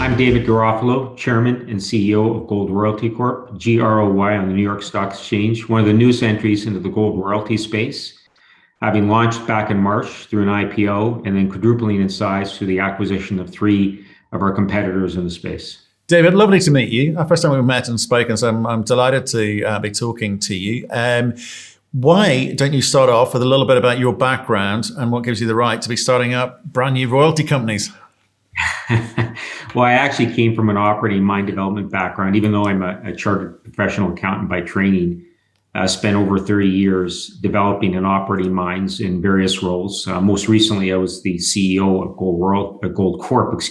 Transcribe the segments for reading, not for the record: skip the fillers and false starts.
I'm David Garofalo, Chairman and CEO of Gold Royalty Corp, GROY on the New York Stock Exchange, one of the newest entries into the gold royalty space, having launched back in March through an IPO and then quadrupling in size through the acquisition of three of our competitors in the space. David, lovely to meet you. First time we've met and spoken, so I'm delighted to be talking to you. Why don't you start off with a little bit about your background and what gives you the right to be starting up brand new royalty companies? Well, I actually came from an operating mine development background, even though I'm a chartered professional accountant by training. Spent over 30 years developing and operating mines in various roles. Most recently, I was the CEO of Gold Corp,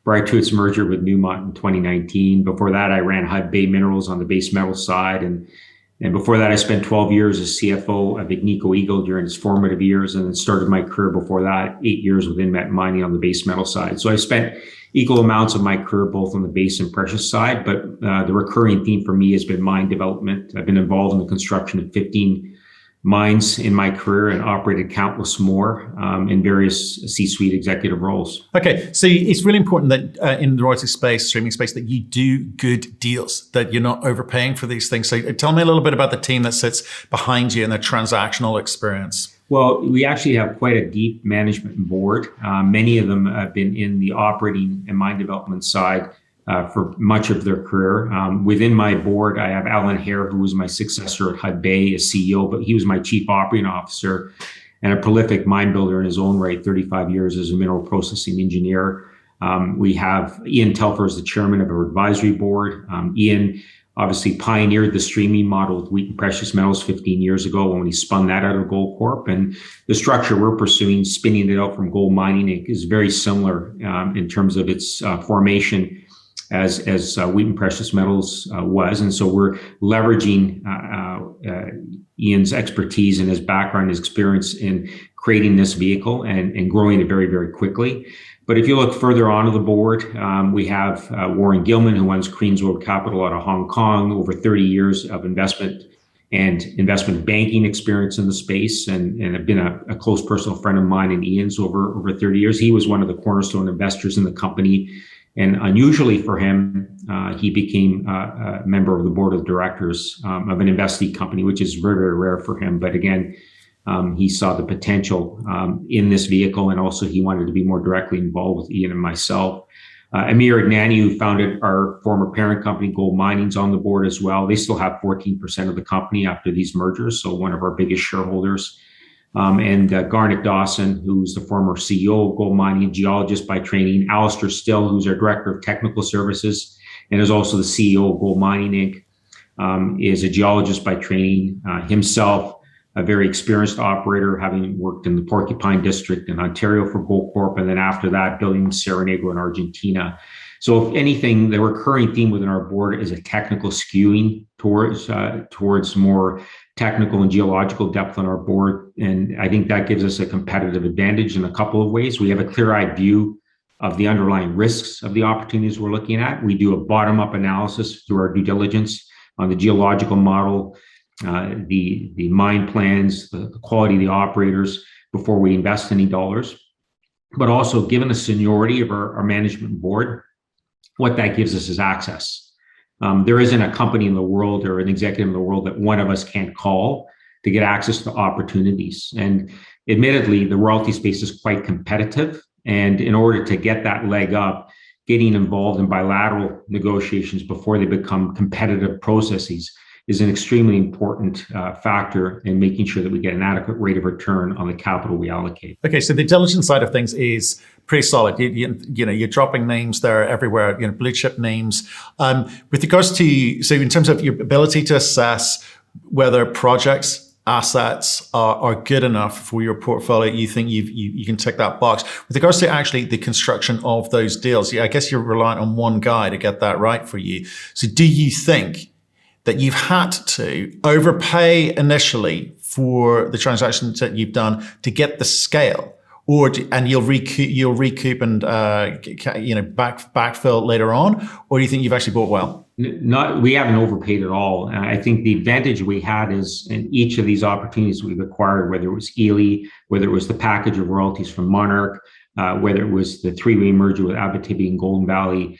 prior to its merger with Newmont in 2019. Before that, I ran Hudbay Minerals on the base metal side. And before that, I spent 12 years as CFO of Agnico Eagle during its formative years, and then started my career before that, 8 years with Inmet Mining on the base metal side. So I spent equal amounts of my career both on the base and precious side, but the recurring theme for me has been mine development. I've been involved in the construction of 15 mines in my career and operated countless more in various C-suite executive roles. Okay, so it's really important that in the royalty space, streaming space, that you do good deals, that you're not overpaying for these things. So tell me a little bit about the team that sits behind you and the transactional experience. Well, we actually have quite a deep management board. Many of them have been in the operating and mine development side for much of their career. Within my board, I have Alan Hare, who was my successor at Hudbay as CEO, but he was my chief operating officer and a prolific mine builder in his own right, 35 years as a mineral processing engineer. We have Ian Telfer as the chairman of our advisory board. Ian obviously pioneered the streaming model with Wheaton Precious Metals 15 years ago when he spun that out of Gold Corp. And the structure we're pursuing, spinning it out from Gold Mining Inc., is very similar in terms of its formation as Wheaton Precious Metals was. And so we're leveraging Ian's expertise and his background, his experience in creating this vehicle and growing it very, very quickly. But if you look further onto the board, we have Warren Gilman, who runs Queensroad Capital out of Hong Kong, over 30 years of investment and investment banking experience in the space, and have been a close personal friend of mine and Ian's over 30 years. He was one of the cornerstone investors in the company. And unusually for him, he became a member of the board of directors of an investee company, which is very, very rare for him. But again, he saw the potential in this vehicle, and also he wanted to be more directly involved with Ian and myself. Amir Adnani, who founded our former parent company, Gold Mining's on the board as well. They still have 14% of the company after these mergers, so one of our biggest shareholders. And Garnet Dawson, who's the former CEO of Gold Mining, geologist by training. Alistair Still, who's our director of technical services and is also the CEO of Gold Mining Inc., is a geologist by training himself, a very experienced operator, having worked in the Porcupine District in Ontario for Gold Corp, and then after that, building Cerro Negro in Argentina. So if anything, the recurring theme within our board is a technical skewing towards more technical and geological depth on our board. And I think that gives us a competitive advantage in a couple of ways. We have a clear-eyed view of the underlying risks of the opportunities we're looking at. We do a bottom-up analysis through our due diligence on the geological model, the mine plans, the quality of the operators before we invest any dollars. But also, given the seniority of our management board, what that gives us is access. There isn't a company in the world or an executive in the world that one of us can't call to get access to opportunities. And admittedly, the royalty space is quite competitive. And in order to get that leg up, getting involved in bilateral negotiations before they become competitive processes is an extremely important factor in making sure that we get an adequate rate of return on the capital we allocate. Okay, so the diligence side of things is pretty solid. You know, you're dropping names there everywhere, you know, blue chip names. With regards to, so in terms of your ability to assess whether projects, assets are good enough for your portfolio, you think you can tick that box. With regards to actually the construction of those deals, I guess you're reliant on one guy to get that right for you. So do you think that you've had to overpay initially for the transactions that you've done to get the scale, and you'll recoup and backfill later on, or do you think you've actually bought well? We haven't overpaid at all. I think the advantage we had is in each of these opportunities we've acquired, whether it was Ely, whether it was the package of royalties from Monarch, whether it was the three-way merger with Abitibi and Golden Valley,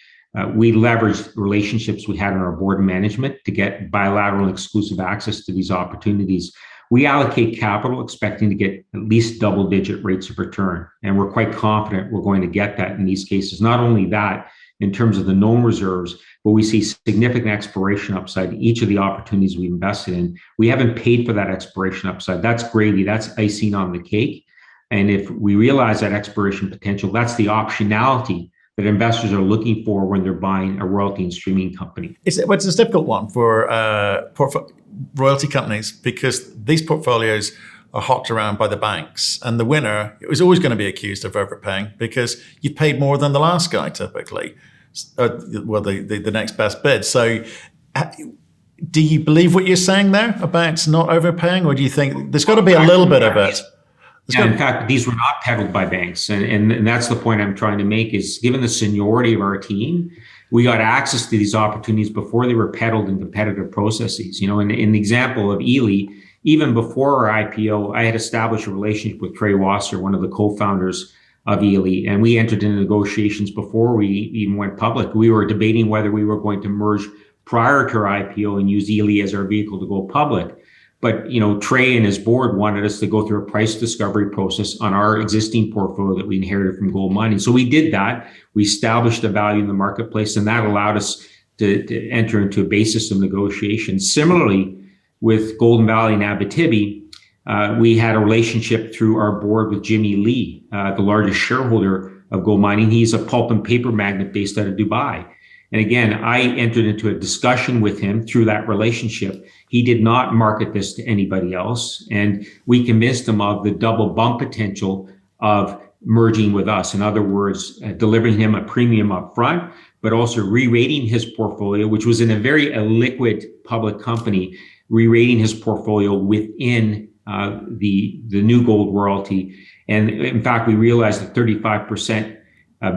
we leveraged relationships we had in our board and management to get bilateral and exclusive access to these opportunities. We allocate capital expecting to get at least double-digit rates of return, and we're quite confident we're going to get that in these cases. Not only that, in terms of the known reserves, but we see significant exploration upside in each of the opportunities we invested in. We haven't paid for that exploration upside. That's gravy. That's icing on the cake. And if we realize that exploration potential, that's the optionality that investors are looking for when they're buying a royalty and streaming company. It's a difficult one for royalty companies because these portfolios are hawked around by the banks, and the winner is always going to be accused of overpaying because you've paid more than the last guy typically. The next best bid. So do you believe what you're saying there about not overpaying, or do you think there's got to be a little bit of it? Yeah, in fact, these were not peddled by banks. And that's the point I'm trying to make is given the seniority of our team, we got access to these opportunities before they were peddled in competitive processes. In the example of Ely, even before our IPO, I had established a relationship with Trey Wasser, one of the co-founders of Ely, and we entered into negotiations before we even went public. We were debating whether we were going to merge prior to our IPO and use Ely as our vehicle to go public. But Trey and his board wanted us to go through a price discovery process on our existing portfolio that we inherited from gold mining. So we did that. We established a value in the marketplace, and that allowed us to enter into a basis of negotiation. Similarly, with Golden Valley and Abitibi, we had a relationship through our board with Jimmy Lee, the largest shareholder of gold mining. He's a pulp and paper magnate based out of Dubai. And again, I entered into a discussion with him through that relationship. He did not market this to anybody else. And we convinced him of the double bump potential of merging with us. In other words, delivering him a premium up front, but also re-rating his portfolio, which was in a very illiquid public company, re-rating his portfolio within the new gold royalty. And in fact, we realized that 35%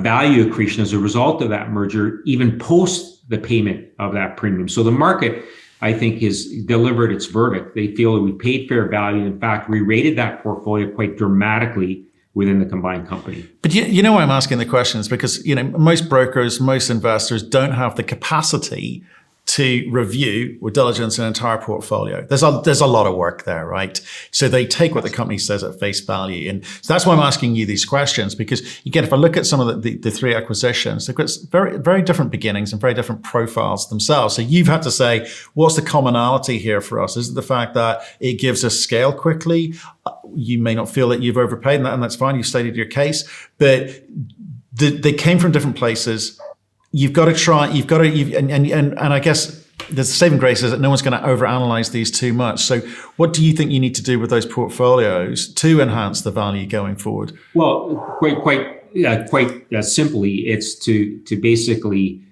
value accretion as a result of that merger, even post the payment of that premium. So the market, I think, has delivered its verdict. They feel that we paid fair value. In fact, we rated that portfolio quite dramatically within the combined company. But you know why I'm asking the questions? Because most brokers, most investors don't have the capacity to review or diligence an entire portfolio. There's a lot of work there, right? So they take what the company says at face value. And so that's why I'm asking you these questions, because again, if I look at some of the three acquisitions, they've got very, very different beginnings and very different profiles themselves. So you've had to say, what's the commonality here for us? Is it the fact that it gives us scale quickly? You may not feel that you've overpaid, and that's fine. You've stated your case, but they came from different places. You've got to try, and I guess the saving grace is that no one's going to overanalyze these too much. So what do you think you need to do with those portfolios to enhance the value going forward? Well, quite simply, it's to basically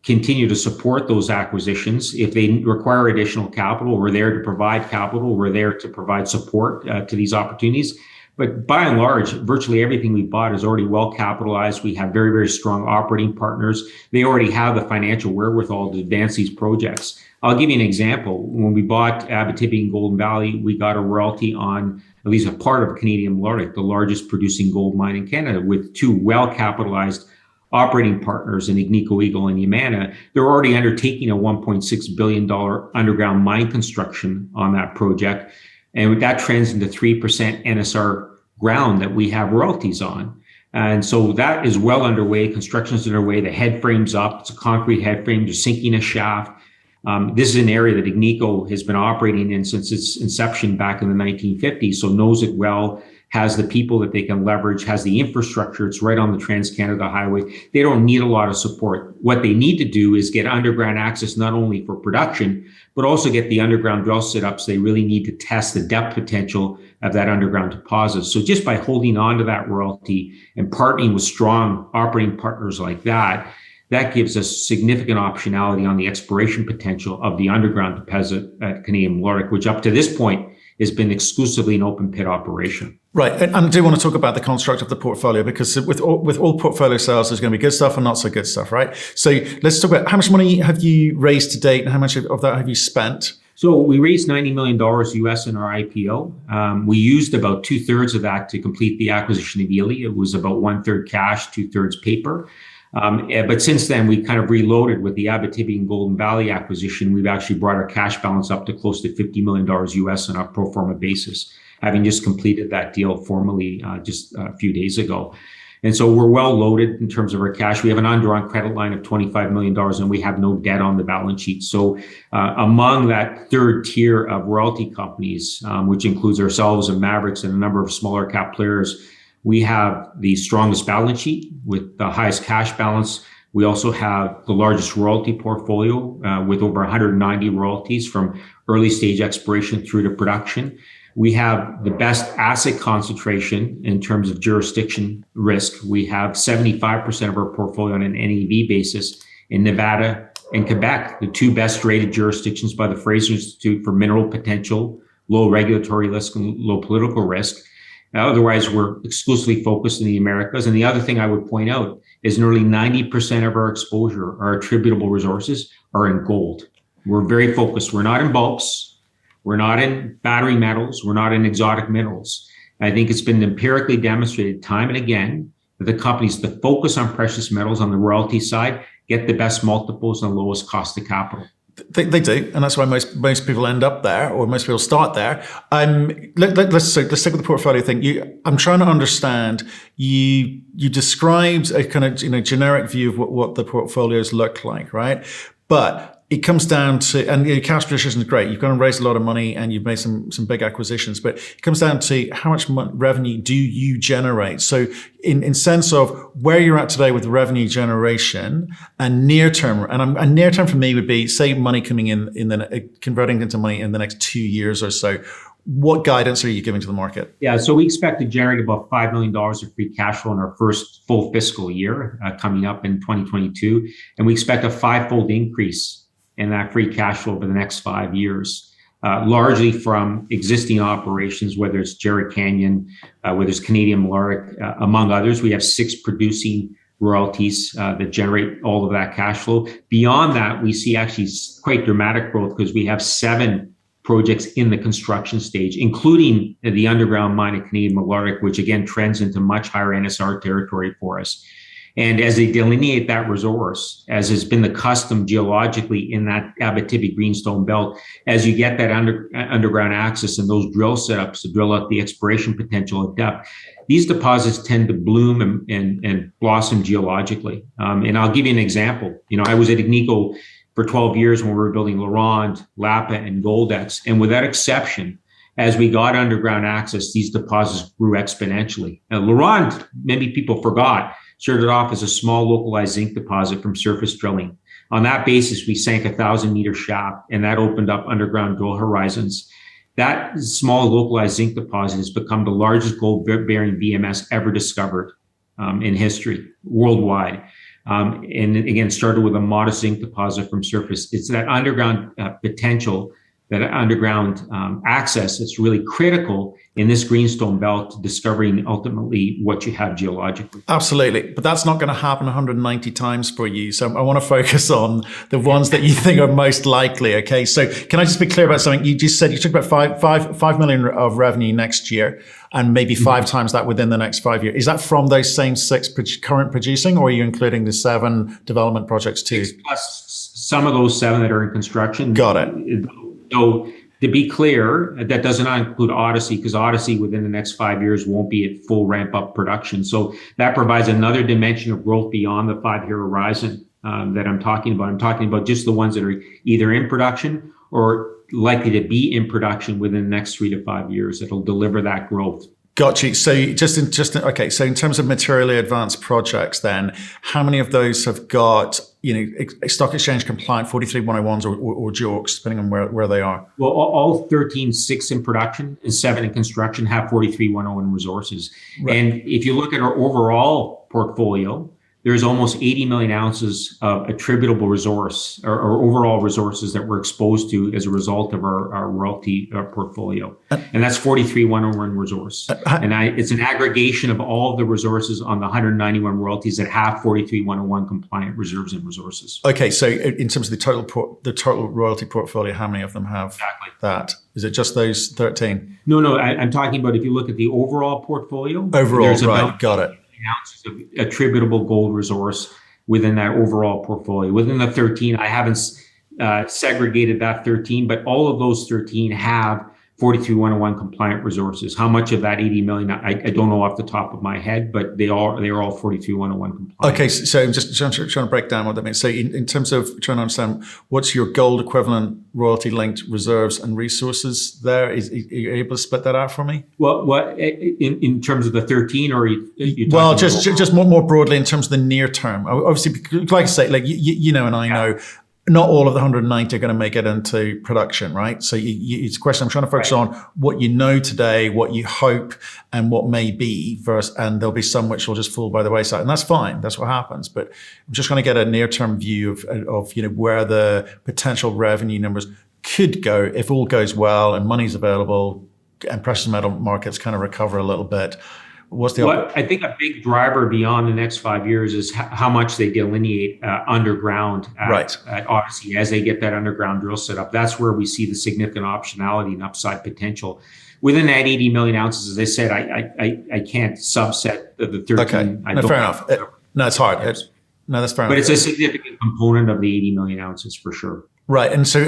continue to support those acquisitions. If they require additional capital, we're there to provide capital. We're there to provide support to these opportunities. But by and large, virtually everything we bought is already well capitalized. We have very, very strong operating partners. They already have the financial wherewithal to advance these projects. I'll give you an example. When we bought Abitibi and Golden Valley, we got a royalty on at least a part of Canadian Malartic, the largest producing gold mine in Canada, with two well-capitalized operating partners in Agnico Eagle and Yamana. They're already undertaking a $1.6 billion underground mine construction on that project. And that trends into 3% NSR ground that we have royalties on. And so that is well underway. Construction is underway. The head frame's up. It's a concrete head frame. They're sinking a shaft. This is an area that Agnico has been operating in since its inception back in the 1950s, so knows it well, has the people that they can leverage, has the infrastructure. It's right on the Trans-Canada Highway. They don't need a lot of support. What they need to do is get underground access, not only for production, but also get the underground drill setups. They really need to test the depth potential of that underground deposit. So just by holding on to that royalty and partnering with strong operating partners like that, that gives us significant optionality on the exploration potential of the underground deposit at Canadian Malartic, which up to this point has been exclusively an open pit operation. Right, and I do want to talk about the construct of the portfolio, because with all portfolio sales, there's going to be good stuff and not so good stuff, right? So let's talk about how much money have you raised to date and how much of that have you spent? So we raised $90 million US in our IPO. We used about 2/3 of that to complete the acquisition of Ely. It was about 1/3 cash, 2/3 paper. But since then, we kind of reloaded with the Abitibi and Golden Valley acquisition. We've actually brought our cash balance up to close to $50 million US on a pro forma basis, having just completed that deal formally just a few days ago. And so we're well loaded in terms of our cash. We have an undrawn credit line of $25 million and we have no debt on the balance sheet. So among that third tier of royalty companies, which includes ourselves and Mavericks and a number of smaller cap players, we have the strongest balance sheet with the highest cash balance. We also have the largest royalty portfolio with over 190 royalties from early stage exploration through to production. We have the best asset concentration in terms of jurisdiction risk. We have 75% of our portfolio on an NAV basis in Nevada and Quebec, the two best rated jurisdictions by the Fraser Institute for mineral potential, low regulatory risk, and low political risk. Otherwise, we're exclusively focused in the Americas. And the other thing I would point out is nearly 90% of our exposure, our attributable resources, are in gold. We're very focused. We're not in bulks. We're not in battery metals. We're not in exotic minerals. I think it's been empirically demonstrated time and again that the companies that focus on precious metals on the royalty side get the best multiples and the lowest cost of capital. They do, and that's why most people end up there, or most people start there. Let's stick with the portfolio thing. I'm trying to understand. You described a kind of generic view of what the portfolios look like, right? But it comes down to, and your cash position is great. You've gone and raised a lot of money, and you've made some big acquisitions. But it comes down to how much revenue do you generate? So, in sense of where you're at today with revenue generation and near term, and near term for me would be, say, money coming in converting into money in the next 2 years or so. What guidance are you giving to the market? Yeah, so we expect to generate about $5 million of free cash flow in our first full fiscal year coming up in 2022, and we expect a 5-fold increase in that free cash flow over the next 5 years, largely from existing operations, whether it's Jerry Canyon, whether it's Canadian Malartic, among others. We have 6 producing royalties that generate all of that cash flow. Beyond that, we see actually quite dramatic growth because we have 7 projects in the construction stage, including the underground mine at Canadian Malartic, which again trends into much higher NSR territory for us. And as they delineate that resource, as has been the custom geologically in that Abitibi Greenstone Belt, as you get that underground access and those drill setups to drill out the exploration potential at depth, these deposits tend to bloom and blossom geologically. And I'll give you an example. I was at Agnico for 12 years when we were building LaRonde, Lapa, and Goldex. And with that exception, as we got underground access, these deposits grew exponentially. Now, LaRonde, many people forgot, started off as a small localized zinc deposit from surface drilling. On that basis, we sank a 1,000-meter shaft, and that opened up underground drill horizons. That small localized zinc deposit has become the largest gold-bearing VMS ever discovered in history, worldwide. And again, started with a modest zinc deposit from surface. It's that underground potential, that underground access that's really critical in this greenstone belt, discovering ultimately what you have geologically. Absolutely. But that's not going to happen 190 times for you. So I want to focus on the ones that you think are most likely. Okay. So can I just be clear about something? You just said you took about five million of revenue next year and maybe 5 times that within the next 5 years. Is that from those same 6 current producing, or are you including the 7 development projects too? 6 plus some of those 7 that are in construction. Got it. So to be clear, that does not include Odyssey, because Odyssey within the next 5 years won't be at full ramp up production. So that provides another dimension of growth beyond the 5-year horizon that I'm talking about. I'm talking about just the ones that are either in production or likely to be in production within the next 3 to 5 years that'll deliver that growth. Got you. So okay. So in terms of materially advanced projects, then how many of those have got stock exchange compliant 43101s or JORCs, depending on where they are? Well, all 13, 6 in production and 7 in construction have 43101 resources. Right. And if you look at our overall portfolio, there's almost 80 million ounces of attributable resource or overall resources that we're exposed to as a result of our royalty portfolio. And that's 43-101 resource. And it's an aggregation of all of the resources on the 191 royalties that have 43-101 compliant reserves and resources. Okay, so in terms of the total royalty portfolio, how many of them have that? Is it just those 13? No, I'm talking about if you look at the overall portfolio. Overall, right, got it. Ounces of attributable gold resource within that overall portfolio. Within the 13, I haven't segregated that 13, but all of those 13 have 43-101 compliant resources. How much of that 80 million, I don't know off the top of my head, but they are all 43-101 compliant. Okay, so I'm just trying to break down what that means. So in terms of trying to understand, what's your gold equivalent royalty linked reserves and resources there? Are you able to split that out for me? Well, what in terms of the 13, or you well, just more broadly in terms of the near term. Obviously, like I say, like you know, and I know, not all of the 190 are going to make it into production, right? So it's a question I'm trying to focus on what you know today, what you hope, and what may be, and there'll be some which will just fall by the wayside, and that's fine. That's what happens. But I'm just going to get a near-term view of where the potential revenue numbers could go if all goes well and money's available and precious metal markets kind of recover a little bit. I think a big driver beyond the next 5 years is how much they delineate underground at Odyssey as they get that underground drill set up. That's where we see the significant optionality and upside potential. Within that 80 million ounces, as I said, I can't subset the 13. Okay, fair enough. No, it's hard. No, that's fair enough. But it's a significant component of the 80 million ounces for sure. Right, and so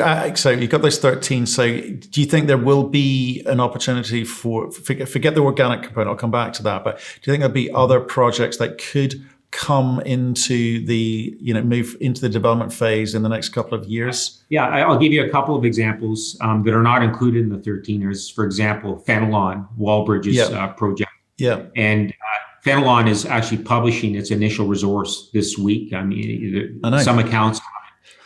you've got those 13. So do you think there will be an opportunity forget the organic component, I'll come back to that, but do you think there'll be other projects that could come into move into the development phase in the next couple of years? Yeah, I'll give you a couple of examples that are not included in the 13. There's, for example, Fenelon, Wallbridge's project. Yeah. And Fenelon is actually publishing its initial resource this week. I mean, some accounts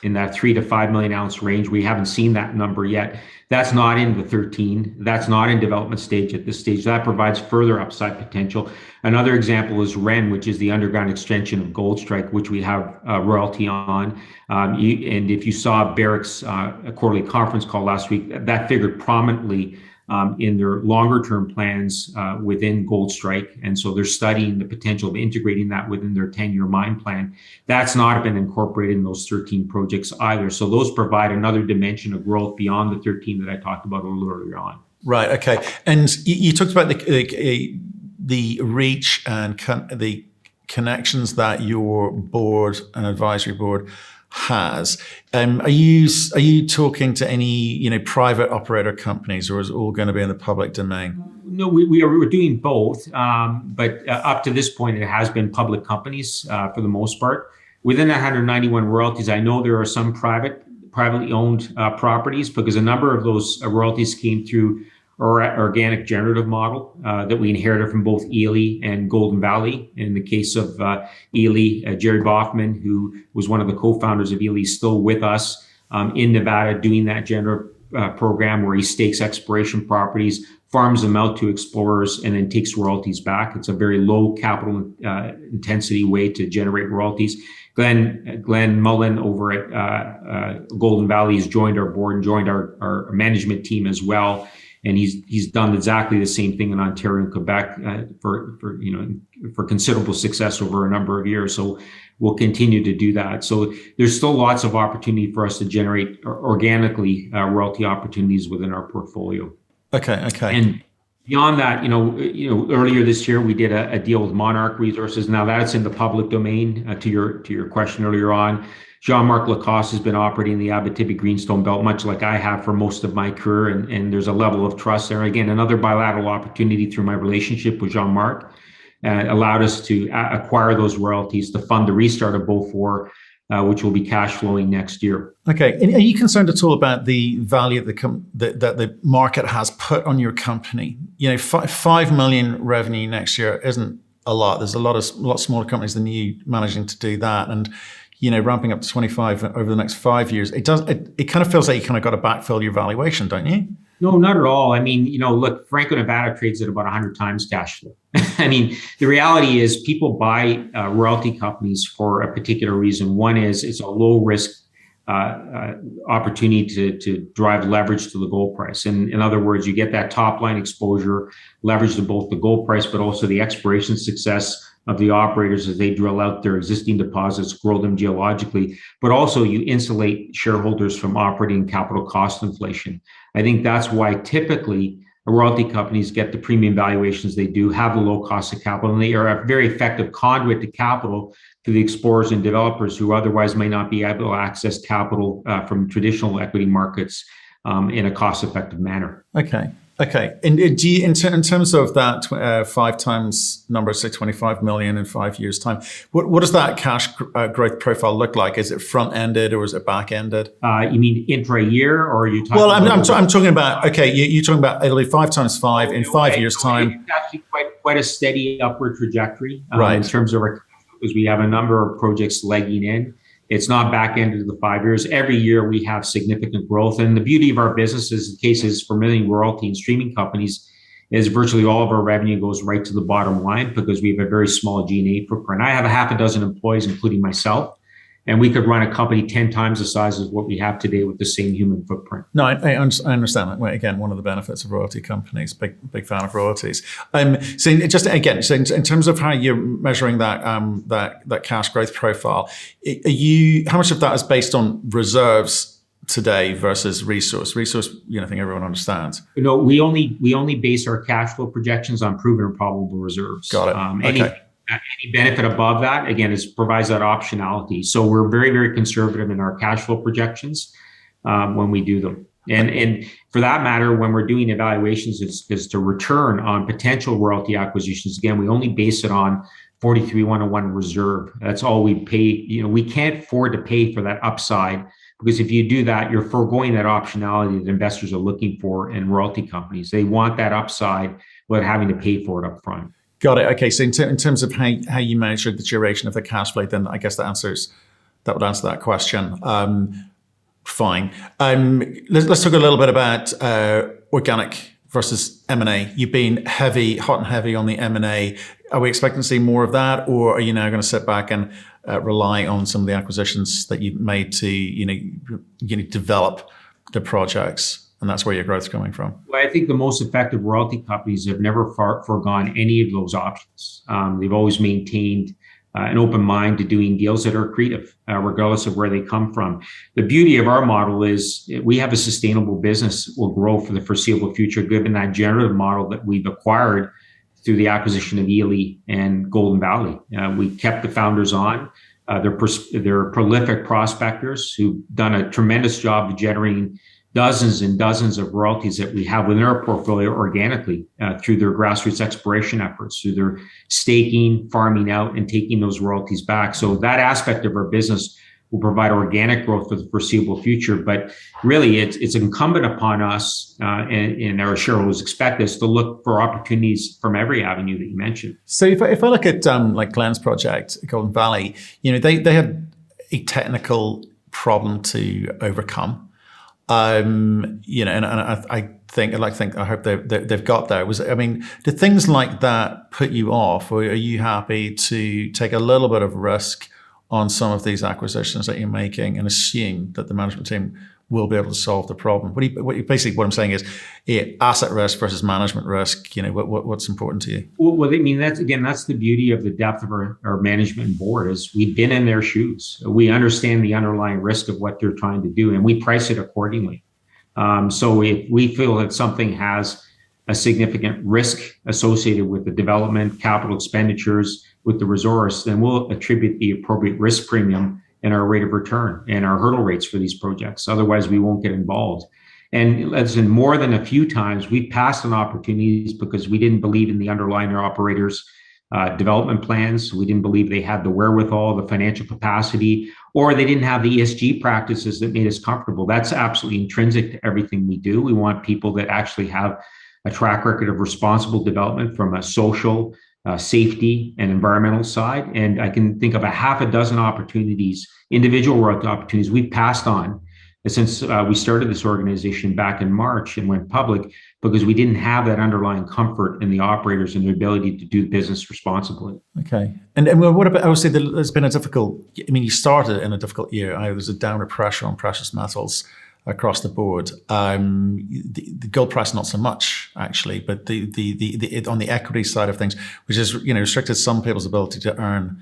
in that 3 to 5 million ounce range. We haven't seen that number yet. That's not in the 13. That's not in development stage at this stage. That provides further upside potential. Another example is Ren, which is the underground extension of Goldstrike, which we have a royalty on. And if you saw Barrick's quarterly conference call last week, that figured prominently in their longer term plans within Goldstrike. And so they're studying the potential of integrating that within their 10-year mine plan. That's not been incorporated in those 13 projects either. So those provide another dimension of growth beyond the 13 that I talked about a little earlier on. Right, okay. And you talked about the reach and the connections that your board and advisory board has. Are you talking to any private operator companies, or is it all going to be in the public domain? No, we're doing both, but up to this point, it has been public companies for the most part. Within the 191 royalties, I know there are some privately owned properties, because a number of those royalties came through our organic generative model that we inherited from both Ely and Golden Valley. In the case of Ely, Jerry Boffman, who was one of the co-founders of Ely, is still with us in Nevada doing that generative program where he stakes exploration properties, farms them out to explorers, and then takes royalties back. It's a very low capital intensity way to generate royalties. Glenn Mullen over at Golden Valley has joined our board and joined our management team as well. And he's done exactly the same thing in Ontario and Quebec for considerable success over a number of years. So we'll continue to do that. So there's still lots of opportunity for us to generate organically royalty opportunities within our portfolio. Okay. And beyond that, earlier this year we did a deal with Monarch Resources. Now that's in the public domain. To your question earlier on, Jean-Marc Lacoste has been operating the Abitibi Greenstone Belt, much like I have for most of my career, and there's a level of trust there. Again, another bilateral opportunity through my relationship with Jean-Marc allowed us to acquire those royalties to fund the restart of Beaufort, which will be cash flowing next year. Okay, and are you concerned at all about the value that the market has put on your company? 5 million revenue next year isn't a lot. There's a lot smaller companies than you managing to do that, and ramping up to 25 over the next 5 years, it kind of feels like you kind of got to backfill your valuation, don't you? No, not at all. I mean, look, Franco-Nevada trades at about 100 times cash flow. I mean, the reality is people buy royalty companies for a particular reason. One is it's a low risk opportunity to drive leverage to the gold price. And in other words, you get that top line exposure, leverage to both the gold price, but also the exploration success of the operators as they drill out their existing deposits, grow them geologically, but also you insulate shareholders from operating capital cost inflation. I think that's why typically royalty companies get the premium valuations they do, have the low cost of capital, and they are a very effective conduit to capital to the explorers and developers who otherwise may not be able to access capital from traditional equity markets in a cost-effective manner. Okay. And do you, in terms of that 5 times number, say 25 million in 5 years' time, what does that cash growth profile look like? Is it front-ended or is it back-ended? You mean intra-year, or are you talking? Well, I'm talking about, okay, you're talking about it'll be 5 times 5 in 5 years' time. It's actually quite a steady upward trajectory right. In terms of our, because we have a number of projects legging in. It's not back ended to the 5 years. Every year we have significant growth. And the beauty of our business is, in cases for many royalty and streaming companies, is virtually all of our revenue goes right to the bottom line because we have a very small G&A footprint. I have a half a dozen employees, including myself, and we could run a company 10 times the size of what we have today with the same human footprint. No, I understand that. Well, again, one of the benefits of royalty companies, big fan of royalties. So just again, so in terms of how you're measuring that cash growth profile, how much of that is based on reserves today versus resource? Resource, I think everyone understands. No, we only base our cash flow projections on proven and probable reserves. Got it. Okay. Any benefit above that, again, provides that optionality. So we're very, very conservative in our cash flow projections when we do them. And for that matter, when we're doing evaluations, is to return on potential royalty acquisitions. Again, we only base it on 43-101 reserve. That's all we pay. We can't afford to pay for that upside, because if you do that, you're foregoing that optionality that investors are looking for in royalty companies. They want that upside without having to pay for it up front. Got it. Okay, so in terms of how you measure the duration of the cash flow, then I guess that would answer that question. Fine. Let's talk a little bit about organic versus M&A. You've been hot and heavy on the M&A. Are we expecting to see more of that, or are you now going to sit back and rely on some of the acquisitions that you've made to develop the projects? And that's where your growth's coming from. Well, I think the most effective royalty companies have never foregone any of those options. They've always maintained an open mind to doing deals that are accretive, regardless of where they come from. The beauty of our model is we have a sustainable business that will grow for the foreseeable future, given that generative model that we've acquired through the acquisition of Ely and Golden Valley. We kept the founders on. They're prolific prospectors who've done a tremendous job of generating dozens and dozens of royalties that we have within our portfolio organically through their grassroots exploration efforts, through their staking, farming out, and taking those royalties back. So that aspect of our business will provide organic growth for the foreseeable future. But really, it's incumbent upon us and our shareholders expect us to look for opportunities from every avenue that you mentioned. So if I look at like Glenn's project, Golden Valley, they had a technical problem to overcome. And I hope they've got there. Did things like that put you off, or are you happy to take a little bit of risk on some of these acquisitions that you're making and assume that the management team will be able to solve the problem? Basically, what I'm saying is asset risk versus management risk. What's important to you? Well, that's the beauty of the depth of our management board, is we've been in their shoes. We understand the underlying risk of what they're trying to do, and we price it accordingly. So if we feel that something has a significant risk associated with the development, capital expenditures, with the resource, then we'll attribute the appropriate risk premium in our rate of return and our hurdle rates for these projects. Otherwise, we won't get involved. And as in more than a few times, we passed on opportunities because we didn't believe in the underlying operators' development plans. We didn't believe they had the wherewithal, the financial capacity, or they didn't have the ESG practices that made us comfortable. That's absolutely intrinsic to everything we do. We want people that actually have a track record of responsible development from a social, safety, and environmental side. And I can think of a half a dozen opportunities, individual royalty opportunities we've passed on since we started this organization back in March and went public, because we didn't have that underlying comfort in the operators and the ability to do business responsibly. Okay. And what about, obviously, there's been a difficult, I mean, you started in a difficult year. There's a downward pressure on precious metals across the board. The gold price, not so much, actually, but on the equity side of things, which has, restricted some people's ability to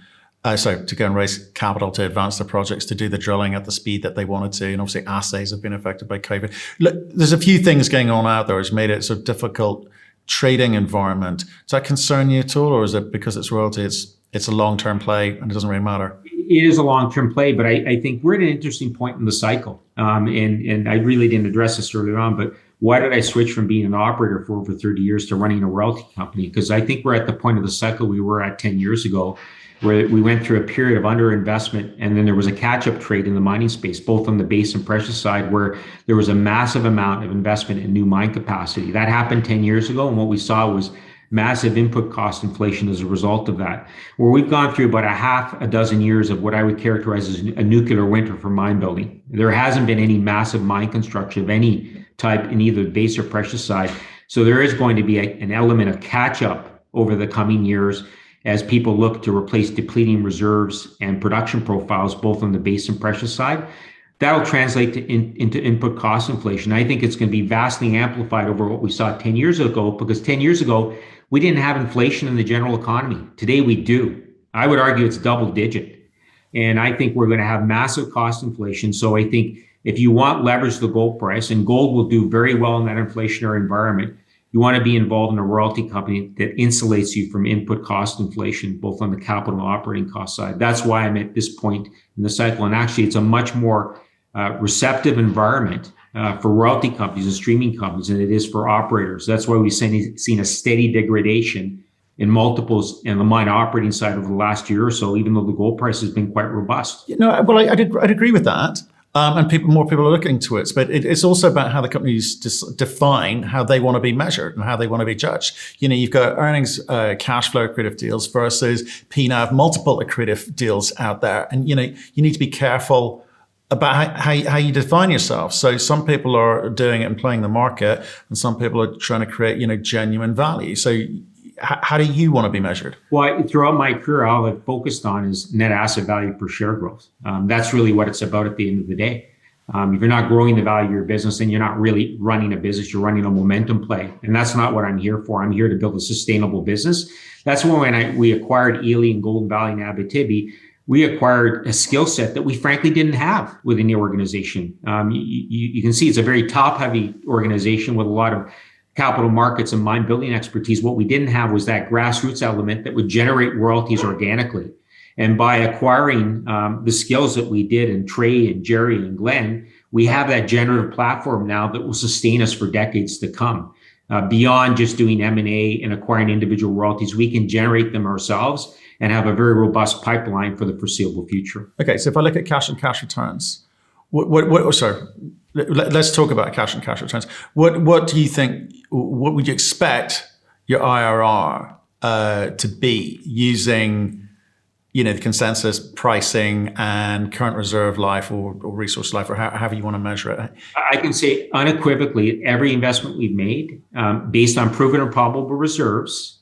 to go and raise capital to advance their projects, to do the drilling at the speed that they wanted to. And obviously assays have been affected by COVID. Look, there's a few things going on out there which made it a difficult trading environment. Does that concern you at all? Or is it because it's royalty, it's a long-term play and it doesn't really matter? It is a long-term play, but I think we're at an interesting point in the cycle. And I really didn't address this earlier on, but why did I switch from being an operator for over 30 years to running a royalty company? Because I think we're at the point of the cycle we were at 10 years ago, where we went through a period of underinvestment, and then there was a catch-up trade in the mining space, both on the base and precious side, where there was a massive amount of investment in new mine capacity. That happened 10 years ago, and what we saw was massive input cost inflation as a result of that, where we've gone through about a dozen years of what I would characterize as a nuclear winter for mine building. There hasn't been any massive mine construction of any type in either the base or precious side. So there is going to be an element of catch-up over the coming years as people look to replace depleting reserves and production profiles, both on the base and precious side. That'll translate into input cost inflation. I think it's going to be vastly amplified over what we saw 10 years ago, because 10 years ago, we didn't have inflation in the general economy. Today we do. I would argue it's double digit. And I think we're going to have massive cost inflation. So I think if you want leverage to the gold price, and gold will do very well in that inflationary environment, you want to be involved in a royalty company that insulates you from input cost inflation, both on the capital and operating cost side. That's why I'm at this point in the cycle. And actually, it's a much more receptive environment for royalty companies and streaming companies than it is for operators. That's why we've seen a steady degradation in multiples in the mine operating side over the last year or so, even though the gold price has been quite robust. Well, I'd agree with that. And more people are looking to it. But it's also about how the companies define how they want to be measured and how they want to be judged. You've got earnings, cash flow accretive deals versus PNAV, multiple accretive deals out there. And, you need to be careful about how you define yourself. So some people are doing it and playing the market, and some people are trying to create, genuine value. So how do you want to be measured? Well, throughout my career, all I've focused on is net asset value per share growth. That's really what it's about at the end of the day. If you're not growing the value of your business, then you're not really running a business, you're running a momentum play. And that's not what I'm here for. I'm here to build a sustainable business. That's when we acquired Ely and Golden Valley and Abitibi, we acquired a skill set that we frankly didn't have within the organization. You can see it's a very top-heavy organization with a lot of capital markets and mine building expertise. What we didn't have was that grassroots element that would generate royalties organically. And by acquiring the skills that we did in Trey and Jerry and Glenn, we have that generative platform now that will sustain us for decades to come. Beyond just doing M&A and acquiring individual royalties, we can generate them ourselves and have a very robust pipeline for the foreseeable future. Okay, so if I look at cash and cash returns, let's talk about cash and cash returns. What do you think? What would you expect your IRR to be using, the consensus pricing and current reserve life or resource life, or however you want to measure it? I can say unequivocally, every investment we've made, based on proven and probable reserves,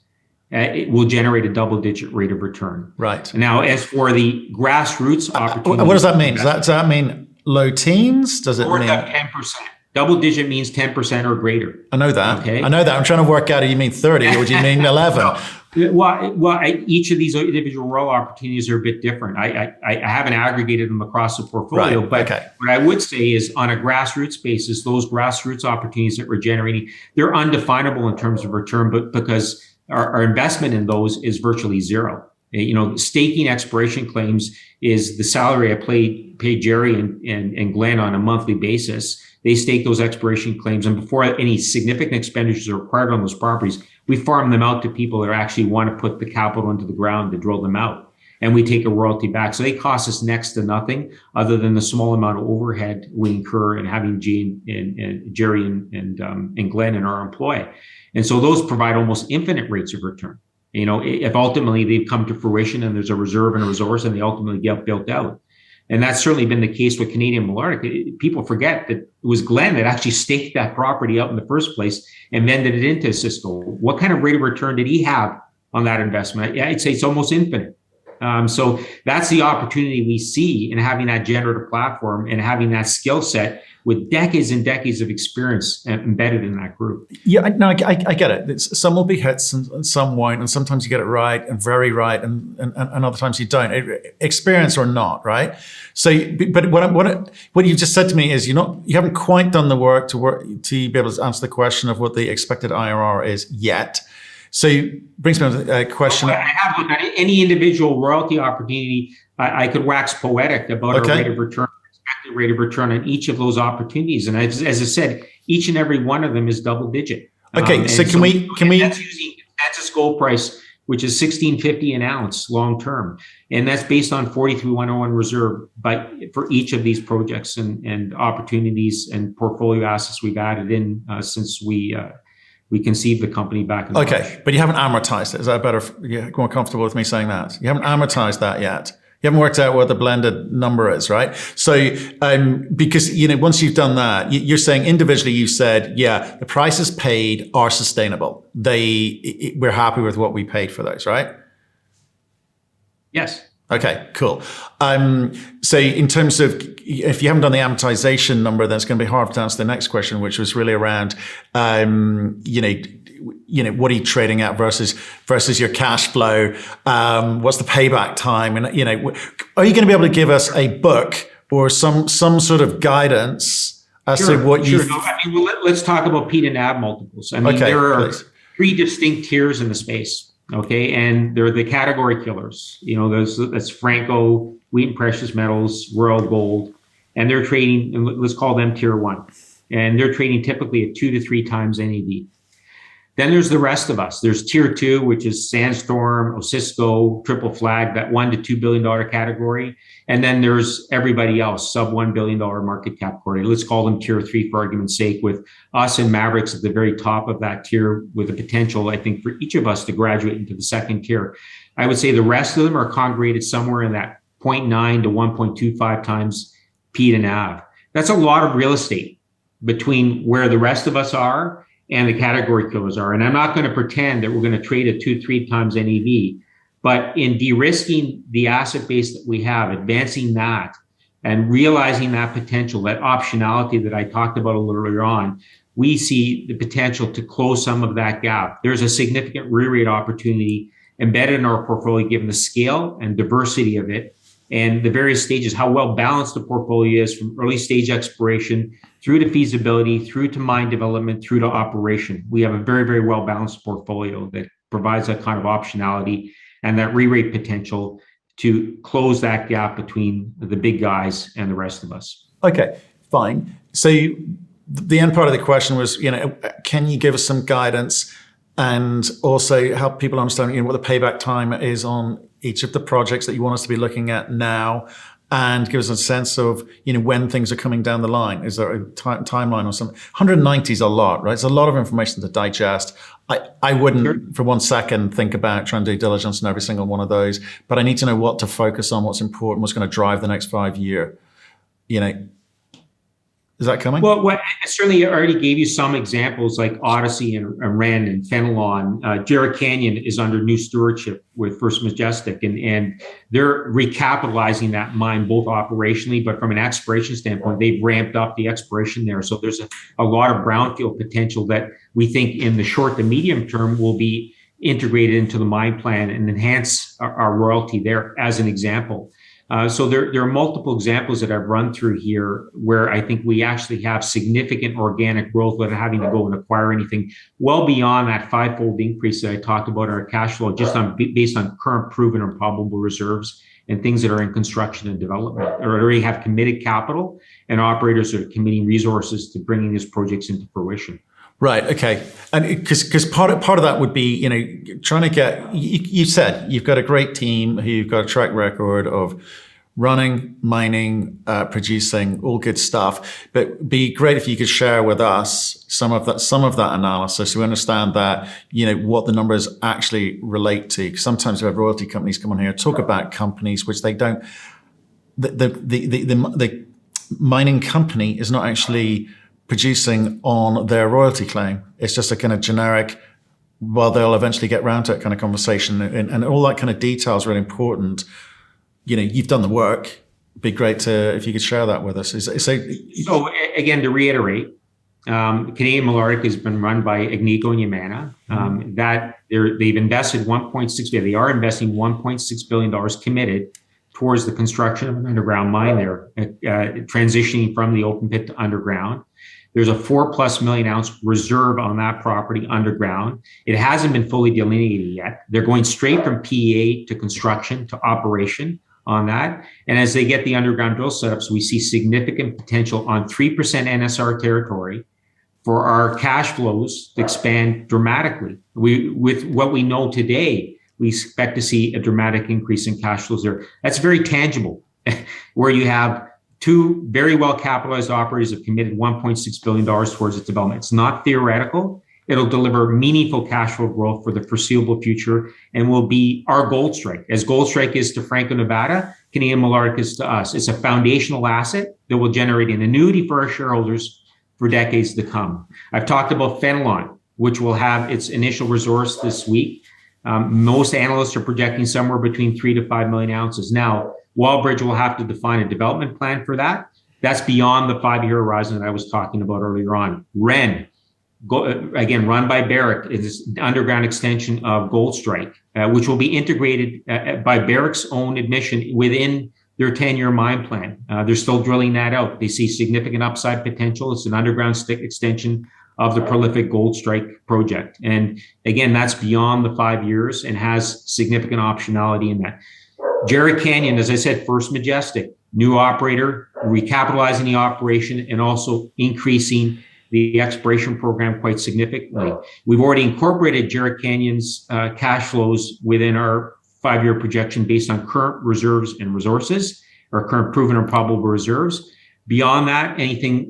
it will generate a double-digit rate of return. Right. Now, as for the grassroots opportunity, what does that mean? Does that mean low teens? Does it mean 10%? Double digit means 10% or greater. I know that. Okay. I know that. I'm trying to work out, do you mean 30 or do you mean 11? Well, each of these individual royal opportunities are a bit different. I haven't aggregated them across the portfolio, right. But okay. What I would say is on a grassroots basis, those grassroots opportunities that we're generating, they're undefinable in terms of return, but because our investment in those is virtually zero. Staking exploration claims is the salary I pay Jerry and Glenn on a monthly basis. They stake those exploration claims, and before any significant expenditures are required on those properties, we farm them out to people that actually want to put the capital into the ground to drill them out, and we take a royalty back. So they cost us next to nothing other than the small amount of overhead we incur in having Jerry and Glenn in our employ. And so those provide almost infinite rates of return. If ultimately they've come to fruition and there's a reserve and a resource and they ultimately get built out. And that's certainly been the case with Canadian Malartic. People forget that it was Glenn that actually staked that property out in the first place and vended it into Cisco. What kind of rate of return did he have on that investment? I'd say it's almost infinite. So that's the opportunity we see in having that generative platform and having that skill set with decades and decades of experience embedded in that group. Yeah, no, I get it. Some will be hits and some won't, and sometimes you get it right and very right, and other times you don't. Experience or not, right? So, but what you just said to me is you haven't quite done the work to be able to answer the question of what the expected IRR is yet. So brings me to a question. I have looked at any individual royalty opportunity. I could wax poetic about our rate of return, expected rate of return on each of those opportunities. And as I said, each and every one of them is double digit. Okay, so can we? That's using consensus gold price, which is $1,650 an ounce long term, and that's based on 43-101 reserve. But for each of these projects and opportunities and portfolio assets we've added in since we conceived the company back in March. Okay, but you haven't amortized it. Is that better? You're more comfortable with me saying that? You haven't amortized that yet. You haven't worked out what the blended number is, right? So, because, once you've done that, you're saying individually, you said, yeah, the prices paid are sustainable. We're happy with what we paid for those, right? Yes. Okay, cool. So in terms of, if you haven't done the amortization number, then it's going to be hard to answer the next question, which was really around, what are you trading at versus your cash flow? What's the payback time? And, are you going to be able to give us a book or some sort of guidance as to what you... Sure. Let's talk about P to NAV multiples. There are three distinct tiers in the space. Okay, and they're the category killers. That's Franco, Wheaton Precious Metals, Royal Gold, and they're trading. And let's call them tier one, and they're trading typically at 2 to 3 times NAV. Then there's the rest of us. There's tier two, which is Sandstorm, Osisko, Triple Flag, that $1 to $2 billion category. And then there's everybody else, sub $1 billion market cap category. Let's call them tier three for argument's sake, with us and Mavericks at the very top of that tier, with the potential, I think, for each of us to graduate into the second tier. I would say the rest of them are congregated somewhere in that 0.9 to 1.25 times P to NAV. That's a lot of real estate between where the rest of us are and the category killers are. And I'm not going to pretend that we're going to trade at 2-3 times NAV, but in de-risking the asset base that we have, advancing that and realizing that potential, that optionality that I talked about a little earlier on, we see the potential to close some of that gap. There's a significant re-rate opportunity embedded in our portfolio, given the scale and diversity of it and the various stages, how well balanced the portfolio is from early stage exploration through to feasibility, through to mine development, through to operation. We have a very, very well balanced portfolio that provides that kind of optionality and that re-rate potential to close that gap between the big guys and the rest of us. Okay, fine. So the end part of the question was, can you give us some guidance and also help people understand, what the payback time is on each of the projects that you want us to be looking at now, and give us a sense of, when things are coming down the line. Is there a timeline or something? 190 is a lot, right? It's a lot of information to digest. I wouldn't for one second think about trying to do diligence on every single one of those, but I need to know what to focus on, what's important, what's going to drive the next 5 year. Is that coming? Well, I certainly already gave you some examples like Odyssey and Ren and Fenelon. Jarrett Canyon is under new stewardship with First Majestic, and they're recapitalizing that mine both operationally, but from an exploration standpoint, they've ramped up the exploration there. So there's a lot of brownfield potential that we think in the short to medium term will be integrated into the mine plan and enhance our royalty there, as an example. So there are multiple examples that I've run through here where I think we actually have significant organic growth without having to go and acquire anything, well beyond that 5-fold increase that I talked about in our cash flow, just based on current proven or probable reserves and things that are in construction and development, or already have committed capital, and operators are committing resources to bringing these projects into fruition. Right. Okay. And because part of that would be, trying to get, you said you've got a great team who've got a track record of running, mining, producing, all good stuff. But it'd be great if you could share with us some of that analysis, so we understand that, what the numbers actually relate to. Because sometimes we have royalty companies come on here, talk about companies which they don't the mining company is not actually producing on their royalty claim. It's just a kind of generic, well, they'll eventually get round to it kind of conversation, and all that kind of detail is really important. You've done the work. It'd be great if you could share that with us. So again, to reiterate, Canadian Malartic has been run by Agnico and Yamana. They've invested $1.6 billion. They are investing $1.6 billion committed towards the construction of an underground mine there, transitioning from the open pit to underground. There's a 4+ million ounce reserve on that property underground. It hasn't been fully delineated yet. They're going straight from PEA to construction to operation on that. And as they get the underground drill setups, we see significant potential on 3% NSR territory for our cash flows to expand dramatically. With what we know today, we expect to see a dramatic increase in cash flows there. That's very tangible, where you have two very well capitalized operators have committed $1.6 billion towards its development. It's not theoretical. It'll deliver meaningful cash flow growth for the foreseeable future and will be our gold strike. As gold strike is to Franco-Nevada, Canadian Malartic is to us. It's a foundational asset that will generate an annuity for our shareholders for decades to come. I've talked about Fenelon, which will have its initial resource this week. Most analysts are projecting somewhere between 3 to 5 million ounces. Now, Wallbridge will have to define a development plan for that. That's beyond the 5-year horizon that I was talking about earlier on. Ren, again, run by Barrick, is an underground extension of Goldstrike, which will be integrated by Barrick's own admission within their 10-year mine plan. They're still drilling that out. They see significant upside potential. It's an underground extension of the prolific Goldstrike project. And again, that's beyond the 5 years and has significant optionality in that. Jerritt Canyon, as I said, First Majestic, new operator, recapitalizing the operation and also increasing the exploration program quite significantly. We've already incorporated Jerritt Canyon's cash flows within our 5-year projection based on current reserves and resources, or current proven and probable reserves. Beyond that, anything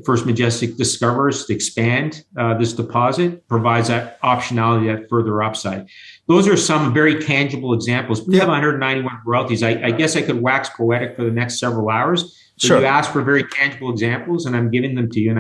First Majestic discovers to expand this deposit provides that optionality, that further upside. Those are some very tangible examples. We have 191 royalties. I guess I could wax poetic for the next several hours. So sure. You asked for very tangible examples, and I'm giving them to you. And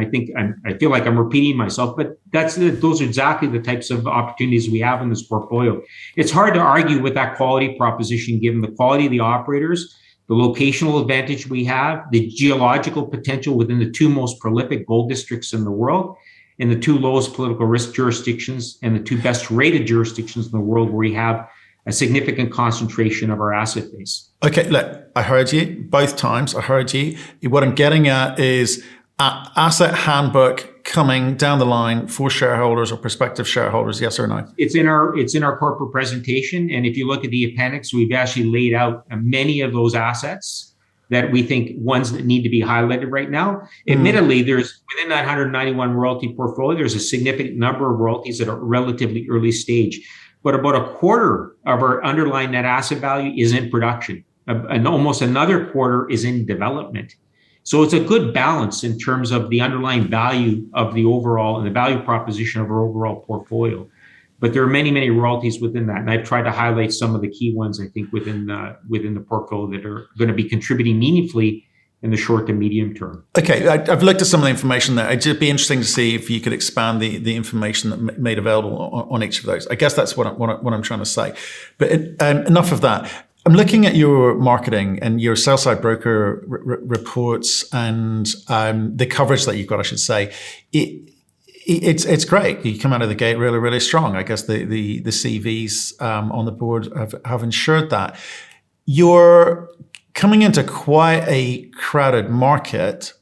I feel like I'm repeating myself, but those are exactly the types of opportunities we have in this portfolio. It's hard to argue with that quality proposition, given the quality of the operators, the locational advantage we have, the geological potential within the two most prolific gold districts in the world, and the two lowest political risk jurisdictions, and the two best rated jurisdictions in the world where we have a significant concentration of our asset base. Okay, look, I heard you both times. I heard you. What I'm getting at is asset handbook coming down the line for shareholders or prospective shareholders, yes or no? It's in our corporate presentation, and if you look at the appendix, we've actually laid out many of those assets that we think ones that need to be highlighted right now. Admittedly, there's within that 191 royalty portfolio, there's a significant number of royalties that are relatively early stage, but about a quarter of our underlying net asset value is in production, and almost another quarter is in development. So it's a good balance in terms of the underlying value of the overall and the value proposition of our overall portfolio. But there are many, many royalties within that. And I've tried to highlight some of the key ones, I think, within the portfolio that are going to be contributing meaningfully in the short to medium term. Okay, I've looked at some of the information there. It'd be interesting to see if you could expand the information that made available on each of those. I guess that's what I'm trying to say. But enough of that. I'm looking at your marketing and your sell-side broker reports and the coverage that you've got, I should say. It's great. You come out of the gate really, really strong. I guess the CVs on the board have ensured that. You're coming into quite a crowded market.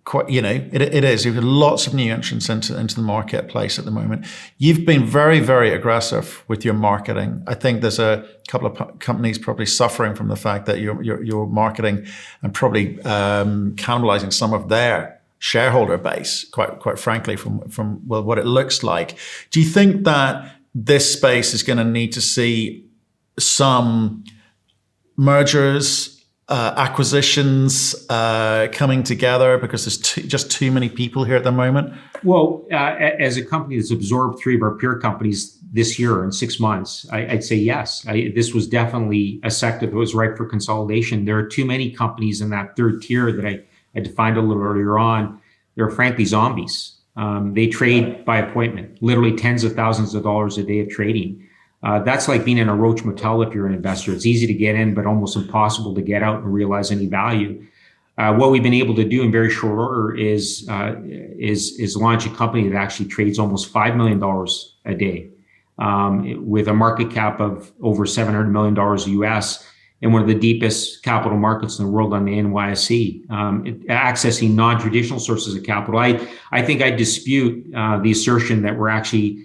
It is. You've got lots of new entrants into the marketplace at the moment. You've been very, very aggressive with your marketing. I think there's a couple of companies probably suffering from the fact that you're marketing and probably cannibalizing some of their shareholder base, quite frankly, from what it looks like. Do you think that this space is going to need to see some mergers, acquisitions coming together because there's just too many people here at the moment? Well, as a company that's absorbed 3 of our peer companies, this year in 6 months, I'd say yes. This was definitely a sector that was ripe for consolidation. There are too many companies in that third tier that I defined a little earlier on. They're frankly zombies. They trade by appointment, literally tens of thousands of dollars a day of trading. That's like being in a roach motel if you're an investor. It's easy to get in, but almost impossible to get out and realize any value. What we've been able to do in very short order is launch a company that actually trades almost $5 million a day, with a market cap of over $700 million US, and one of the deepest capital markets in the world on the NYSE, accessing non-traditional sources of capital. I think I dispute the assertion that we're actually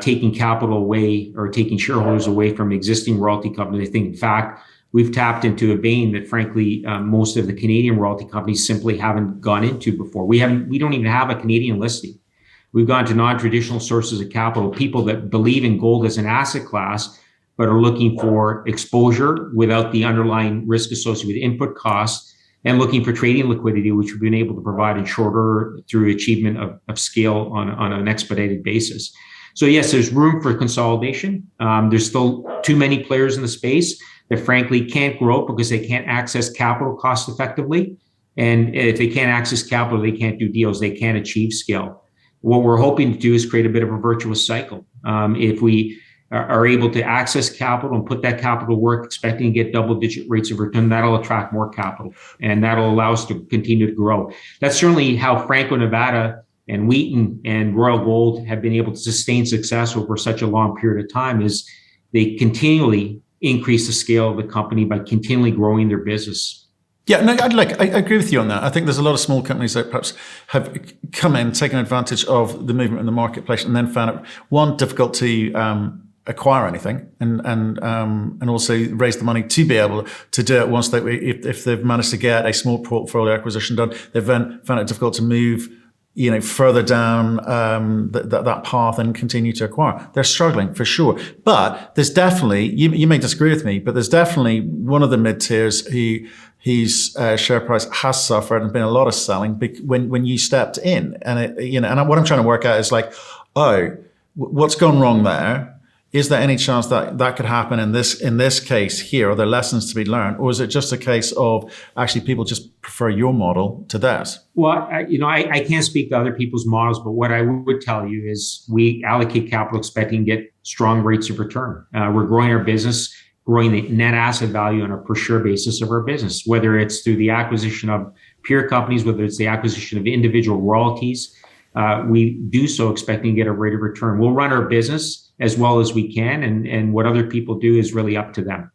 taking capital away or taking shareholders away from existing royalty companies. I think, in fact, we've tapped into a vein that, frankly, most of the Canadian royalty companies simply haven't gone into before. We don't even have a Canadian listing. We've gone to non-traditional sources of capital, people that believe in gold as an asset class, but are looking for exposure without the underlying risk associated with input costs, and looking for trading liquidity, which we've been able to provide in short order through achievement of scale on an expedited basis. So yes, there's room for consolidation. There's still too many players in the space that frankly can't grow because they can't access capital cost effectively. And if they can't access capital, they can't do deals. They can't achieve scale. What we're hoping to do is create a bit of a virtuous cycle. If we are able to access capital and put that capital to work, expecting to get double-digit rates of return, that'll attract more capital, and that'll allow us to continue to grow. That's certainly how Franco-Nevada and Wheaton and Royal Gold have been able to sustain success over such a long period of time, is they continually increase the scale of the company by continually growing their business. Yeah, no, I agree with you on that. I think there's a lot of small companies that perhaps have come in, taken advantage of the movement in the marketplace, and then found it, one, difficult to acquire anything, and also raise the money to be able to do it once if they've managed to get a small portfolio acquisition done. They've then found it difficult to move further down that path and continue to acquire. They're struggling for sure. But there's definitely, you may disagree with me, but there's definitely one of the mid-tiers whose share price has suffered and been a lot of selling when you stepped in. And and what I'm trying to work out is like, what's gone wrong there? Is there any chance that could happen in this case here? Are there lessons to be learned, or is it just a case of actually people just prefer your model to theirs? Well, I can't speak to other people's models, but what I would tell you is we allocate capital expecting to get strong rates of return. We're growing our business, growing the net asset value on a per share basis of our business, whether it's through the acquisition of peer companies, whether it's the acquisition of individual royalties. We do so expecting to get a rate of return. We'll run our business as well as we can, and what other people do is really up to them.